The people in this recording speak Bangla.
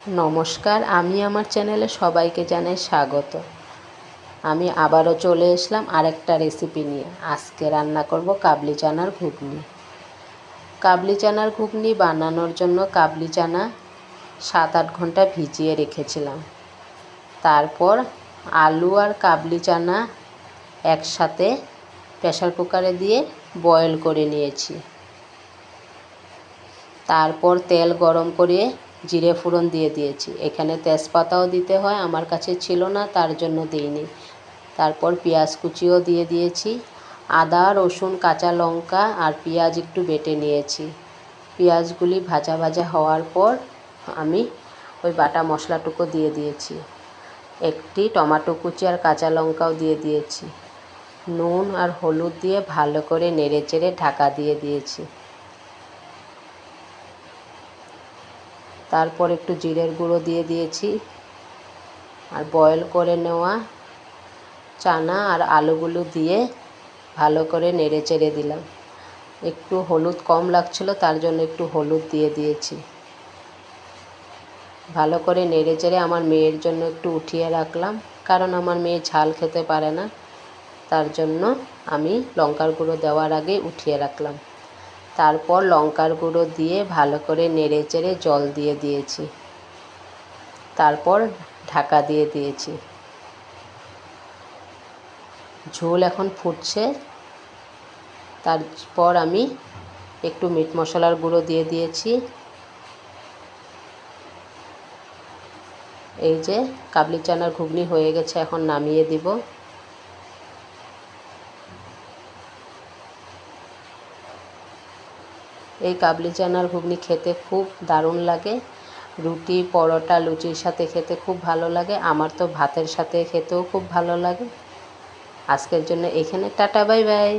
নমস্কার, আমি আমার চ্যানেলে সবাইকে জানাই স্বাগত। আমি আবারও চলে এসলাম আরেকটা রেসিপি নিয়ে। আজকে রান্না করব কাবলি চানার ঘুগনি। কাবলি চানার ঘুগনি বানানোর জন্য কাবলি চানা 7-8 ঘন্টা ভিজিয়ে রেখেছিলাম। তারপর আলু আর কাবলি চানা একসাথে প্রেসার কুকারে দিয়ে বয়েল করে নিয়েছি। তারপর তেল গরম করে জিরে ফোড়ন দিয়ে দিয়েছি। এখানে তেজপাতাও দিতে হয়, আমার কাছে ছিল না তার জন্য দিইনি। তারপর পেঁয়াজ কুচিও দিয়ে দিয়েছি। আদা, রসুন, কাঁচা লঙ্কা আর পেঁয়াজ একটু বেটে নিয়েছি। পেঁয়াজগুলি ভাজা ভাজা হওয়ার পর আমি ওই বাটা মশলাটুকু দিয়ে দিয়েছি। একটি টমেটো কুচি আর কাঁচা লঙ্কাও দিয়ে দিয়েছি। নুন আর হলুদ দিয়ে ভালো করে নেড়েচেড়ে ঢাকা দিয়ে দিয়েছি। তারপর একটু জিরের গুঁড়ো দিয়ে দিয়েছি আর বয়েল করে নেওয়া চানা আর আলুগুলো দিয়ে ভালো করে নেড়ে চেড়ে দিলাম। একটু হলুদ কম লাগছিল, তার জন্য একটু হলুদ দিয়ে দিয়েছি। ভালো করে নেড়ে চেড়ে আমার মেয়ের জন্য একটু উঠিয়ে রাখলাম, কারণ আমার মেয়ে ঝাল খেতে পারে না, তার জন্য আমি লঙ্কার গুঁড়ো দেওয়ার আগে উঠিয়ে রাখলাম। তারপর লঙ্কার গুঁড়ো দিয়ে ভালো করে নেড়ে চেড়ে জল দিয়ে দিয়েছি। তারপর ঢাকা দিয়ে দিয়েছি। ঝোল এখন ফুটছে। তারপর আমি একটু মিট মশলার গুঁড়ো দিয়ে দিয়েছি। এই যে কাবলি চানার ঘুগনি হয়ে গেছে, এখন নামিয়ে দিব। এই কাবলি চানার ঘুগনি খেতে খুব দারুণ লাগে। রুটি, পরোটা, লুচির সাথে খেতে খুব ভালো লাগে। আমার তো ভাতের সাথে খেতেও খুব ভালো লাগে। আজকের জন্য এখানে টাটা, বাই বাই।